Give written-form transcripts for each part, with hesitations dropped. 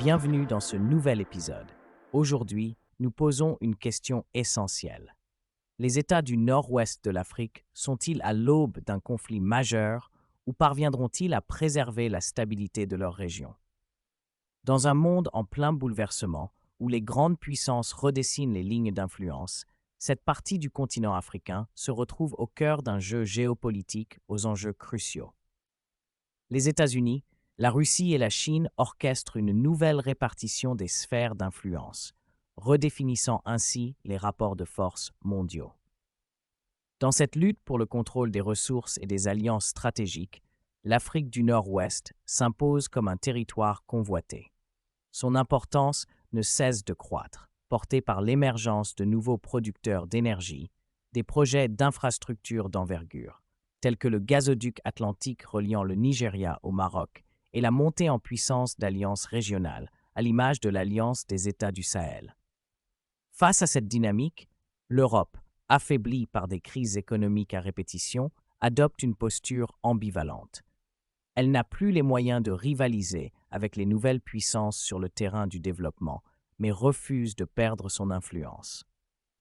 Bienvenue dans ce nouvel épisode. Aujourd'hui, nous posons une question essentielle. Les États du nord-ouest de l'Afrique sont-ils à l'aube d'un conflit majeur ou parviendront-ils à préserver la stabilité de leur région? Dans un monde en plein bouleversement, où les grandes puissances redessinent les lignes d'influence, cette partie du continent africain se retrouve au cœur d'un jeu géopolitique aux enjeux cruciaux. Les États-Unis, la Russie et la Chine orchestrent une nouvelle répartition des sphères d'influence, redéfinissant ainsi les rapports de force mondiaux. Dans cette lutte pour le contrôle des ressources et des alliances stratégiques, l'Afrique du Nord-Ouest s'impose comme un territoire convoité. Son importance ne cesse de croître, portée par l'émergence de nouveaux producteurs d'énergie, des projets d'infrastructures d'envergure, tels que le gazoduc atlantique reliant le Nigeria au Maroc et la montée en puissance d'alliances régionales, à l'image de l'Alliance des États du Sahel. Face à cette dynamique, l'Europe, affaiblie par des crises économiques à répétition, adopte une posture ambivalente. Elle n'a plus les moyens de rivaliser avec les nouvelles puissances sur le terrain du développement, mais refuse de perdre son influence.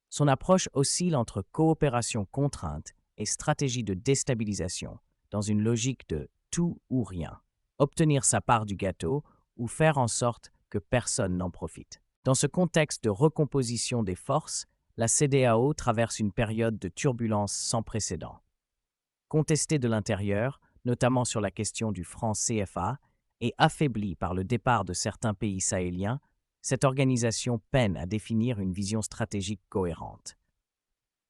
Son approche oscille entre coopération contrainte et stratégie de déstabilisation, dans une logique de tout ou rien, obtenir sa part du gâteau ou faire en sorte que personne n'en profite. Dans ce contexte de recomposition des forces, la CEDEAO traverse une période de turbulence sans précédent. Contestée de l'intérieur, notamment sur la question du franc CFA, et affaiblie par le départ de certains pays sahéliens, cette organisation peine à définir une vision stratégique cohérente.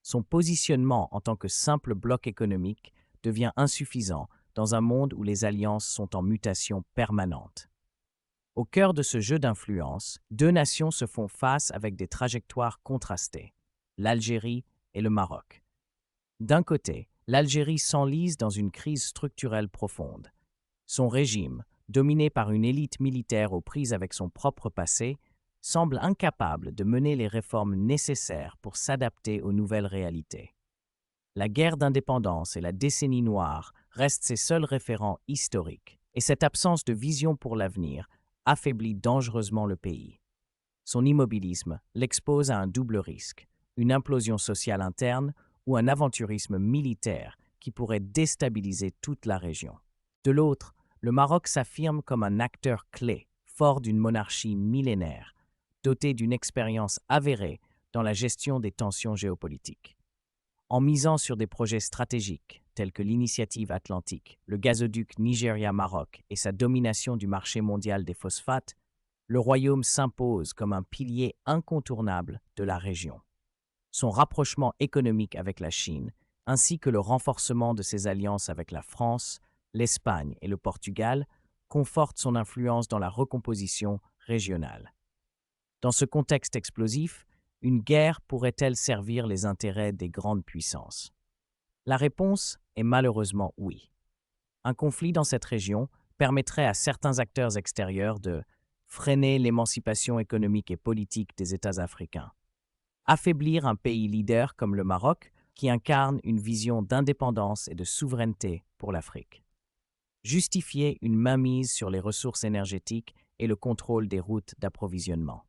Son positionnement en tant que simple bloc économique devient insuffisant dans un monde où les alliances sont en mutation permanente. Au cœur de ce jeu d'influence, deux nations se font face avec des trajectoires contrastées, l'Algérie et le Maroc. D'un côté, l'Algérie s'enlise dans une crise structurelle profonde. Son régime, dominé par une élite militaire aux prises avec son propre passé, semble incapable de mener les réformes nécessaires pour s'adapter aux nouvelles réalités. La guerre d'indépendance et la décennie noire restent ses seuls référents historiques, et cette absence de vision pour l'avenir affaiblit dangereusement le pays. Son immobilisme l'expose à un double risque, une implosion sociale interne ou un aventurisme militaire qui pourrait déstabiliser toute la région. De l'autre, le Maroc s'affirme comme un acteur clé, fort d'une monarchie millénaire, doté d'une expérience avérée dans la gestion des tensions géopolitiques. En misant sur des projets stratégiques tels que l'initiative atlantique, le gazoduc Nigeria-Maroc et sa domination du marché mondial des phosphates, le royaume s'impose comme un pilier incontournable de la région. Son rapprochement économique avec la Chine, ainsi que le renforcement de ses alliances avec la France, l'Espagne et le Portugal, confortent son influence dans la recomposition régionale. Dans ce contexte explosif, une guerre pourrait-elle servir les intérêts des grandes puissances? La réponse est malheureusement oui. Un conflit dans cette région permettrait à certains acteurs extérieurs de freiner l'émancipation économique et politique des États africains, affaiblir un pays leader comme le Maroc qui incarne une vision d'indépendance et de souveraineté pour l'Afrique, justifier une mainmise sur les ressources énergétiques et le contrôle des routes d'approvisionnement,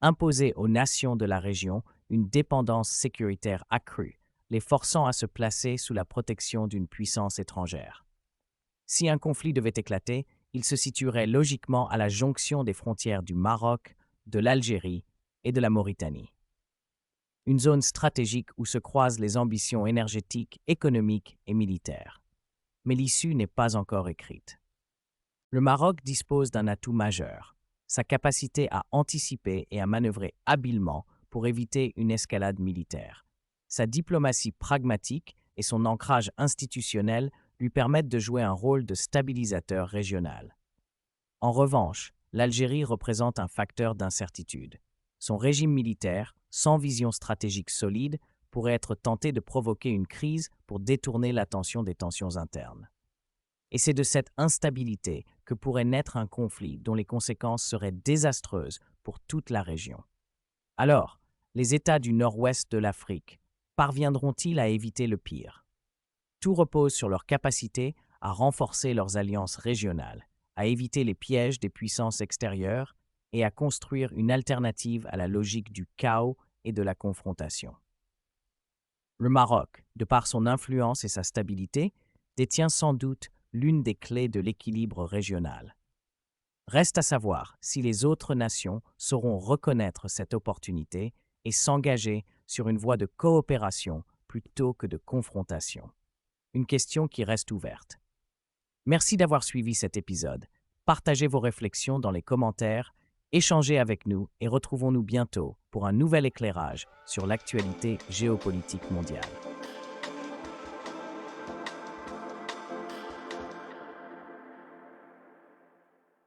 imposer aux nations de la région une dépendance sécuritaire accrue, les forçant à se placer sous la protection d'une puissance étrangère. Si un conflit devait éclater, il se situerait logiquement à la jonction des frontières du Maroc, de l'Algérie et de la Mauritanie. Une zone stratégique où se croisent les ambitions énergétiques, économiques et militaires. Mais l'issue n'est pas encore écrite. Le Maroc dispose d'un atout majeur, sa capacité à anticiper et à manœuvrer habilement pour éviter une escalade militaire. Sa diplomatie pragmatique et son ancrage institutionnel lui permettent de jouer un rôle de stabilisateur régional. En revanche, l'Algérie représente un facteur d'incertitude. Son régime militaire, sans vision stratégique solide, pourrait être tenté de provoquer une crise pour détourner l'attention des tensions internes. Et c'est de cette instabilité que pourrait naître un conflit dont les conséquences seraient désastreuses pour toute la région. Alors, les États du nord-ouest de l'Afrique parviendront-ils à éviter le pire? Tout repose sur leur capacité à renforcer leurs alliances régionales, à éviter les pièges des puissances extérieures et à construire une alternative à la logique du chaos et de la confrontation. Le Maroc, de par son influence et sa stabilité, détient sans doute l'une des clés de l'équilibre régional. Reste à savoir si les autres nations sauront reconnaître cette opportunité et s'engager sur une voie de coopération plutôt que de confrontation. Une question qui reste ouverte. Merci d'avoir suivi cet épisode. Partagez vos réflexions dans les commentaires, échangez avec nous et retrouvons-nous bientôt pour un nouvel éclairage sur l'actualité géopolitique mondiale.